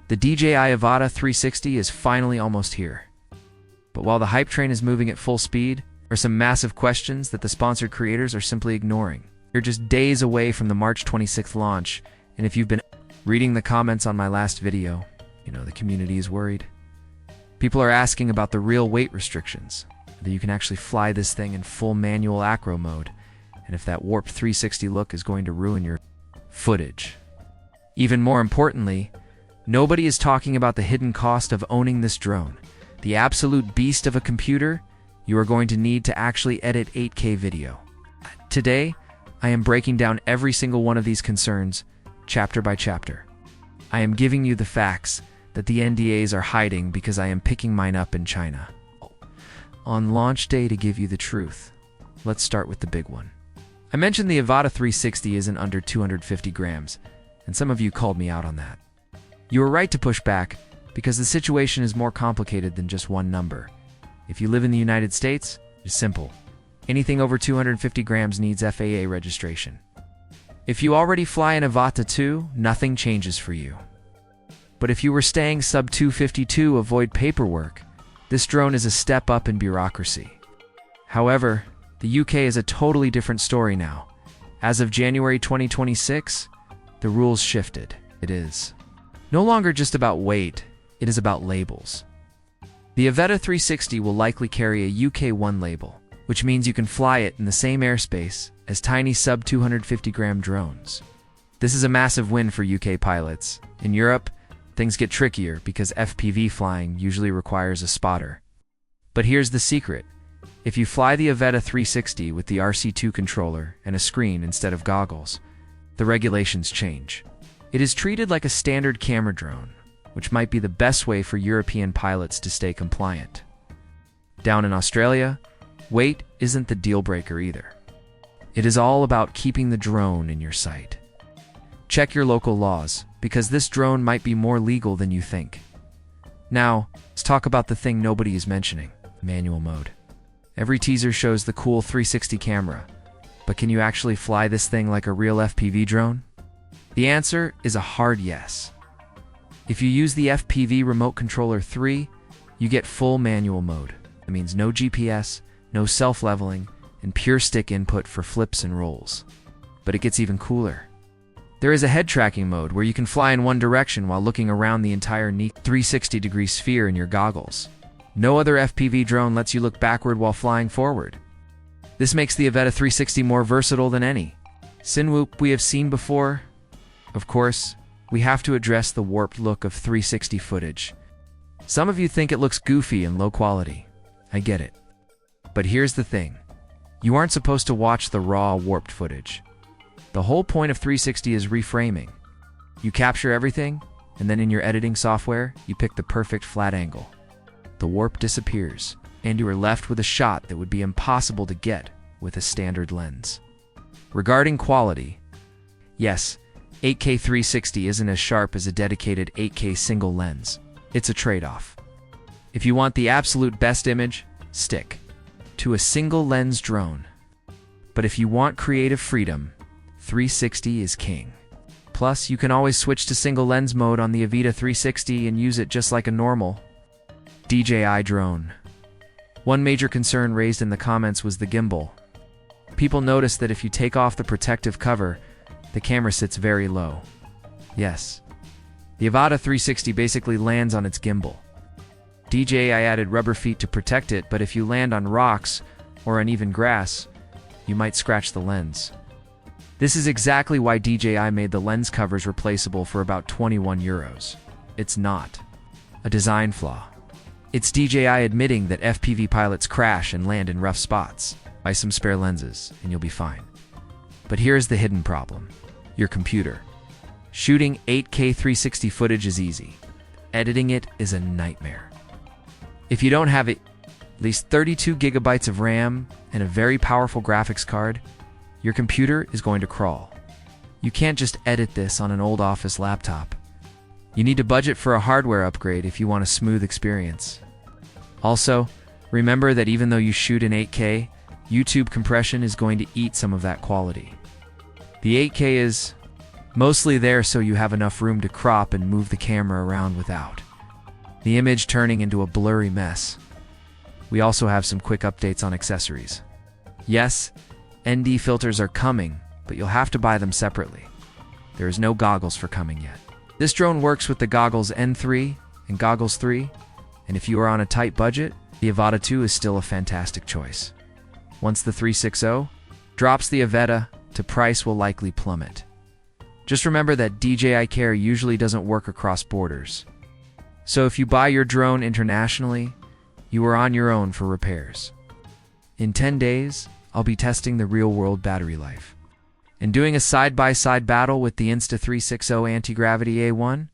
The DJI AVATA360 is finally almost here. But while the hype train is moving at full speed, there are some massive questions that the sponsored creators are simply ignoring. You're just days away from the March 26th launch, and if you've been reading the comments on my last video, the community is worried. People are asking about the real weight restrictions, that you can actually fly this thing in full manual acro mode, and if that warped 360 look is going to ruin your footage. Even more importantly, nobody is talking about the hidden cost of owning this drone. The absolute beast of a computer you are going to need to actually edit 8K video. Today, I am breaking down every single one of these concerns, chapter by chapter. I am giving you the facts that the NDAs are hiding because I am picking mine up in China. On launch day to give you the truth, let's start with the big one. I mentioned the Avata360 isn't under 250 grams, and some of you called me out on that. You were right to push back, because the situation is more complicated than just one number. If you live in the United States, it's simple. Anything over 250 grams needs FAA registration. If you already fly an Avata 2, nothing changes for you. But if you were staying sub 252, avoid paperwork, this drone is a step up in bureaucracy. However, the UK is a totally different story now. As of January 2026, the rules shifted. It is no longer just about weight, it is about labels. The Avata360 will likely carry a UK-1 label, which means you can fly it in the same airspace as tiny sub 250 gram drones. This is a massive win for UK pilots. In Europe, things get trickier because FPV flying usually requires a spotter. But here's the secret. If you fly the Avata360 with the RC2 controller and a screen instead of goggles, the regulations change. It is treated like a standard camera drone, which might be the best way for European pilots to stay compliant. Down in Australia, weight isn't the deal breaker either. It is all about keeping the drone in your sight. Check your local laws, because this drone might be more legal than you think. Now, let's talk about the thing nobody is mentioning, manual mode. Every teaser shows the cool 360 camera, but can you actually fly this thing like a real FPV drone? The answer is a hard yes. If you use the FPV Remote Controller 3, you get full manual mode. That means no GPS, no self-leveling, and pure stick input for flips and rolls. But it gets even cooler. There is a head tracking mode where you can fly in one direction while looking around the entire neat 360-degree sphere in your goggles. No other FPV drone lets you look backward while flying forward. This makes the Avata360 more versatile than any Sinwhoop we have seen before. Of course, we have to address the warped look of 360 footage. Some of you think it looks goofy and low quality. I get it. But here's the thing. You aren't supposed to watch the raw, warped footage. The whole point of 360 is reframing. You capture everything, and then in your editing software, you pick the perfect flat angle. The warp disappears, and you are left with a shot that would be impossible to get with a standard lens. Regarding quality, yes, 8K 360 isn't as sharp as a dedicated 8K single lens. It's a trade-off. If you want the absolute best image, stick to a single lens drone. But if you want creative freedom, 360 is king. Plus, you can always switch to single lens mode on the Avata360 and use it just like a normal DJI drone. One major concern raised in the comments was the gimbal. People noticed that if you take off the protective cover, the camera sits very low. Yes, the Avata360 basically lands on its gimbal. DJI added rubber feet to protect it, but if you land on rocks or uneven grass, you might scratch the lens. This is exactly why DJI made the lens covers replaceable for about €21. It's not a design flaw. It's DJI admitting that FPV pilots crash and land in rough spots. Buy some spare lenses and you'll be fine. But here's the hidden problem. Your computer. Shooting 8K 360 footage is easy. Editing it is a nightmare. If you don't have at least 32 gigabytes of RAM and a very powerful graphics card, your computer is going to crawl. You can't just edit this on an old office laptop. You need to budget for a hardware upgrade if you want a smooth experience. Also, remember that even though you shoot in 8K, YouTube compression is going to eat some of that quality. The 8K is Mostly there so you have enough room to crop and move the camera around without the image turning into a blurry mess. We also have some quick updates on accessories. Yes, ND filters are coming, but you'll have to buy them separately. There is no goggles for coming yet. This drone works with the Goggles N3 and Goggles 3, and if you are on a tight budget, the Avata 2 is still a fantastic choice. Once the 360 drops, the Avata to price will likely plummet. Just remember that DJI Care usually doesn't work across borders. So if you buy your drone internationally, you are on your own for repairs. In 10 days, I'll be testing the real-world battery life and doing a side-by-side battle with the Insta360 Anti-Gravity A1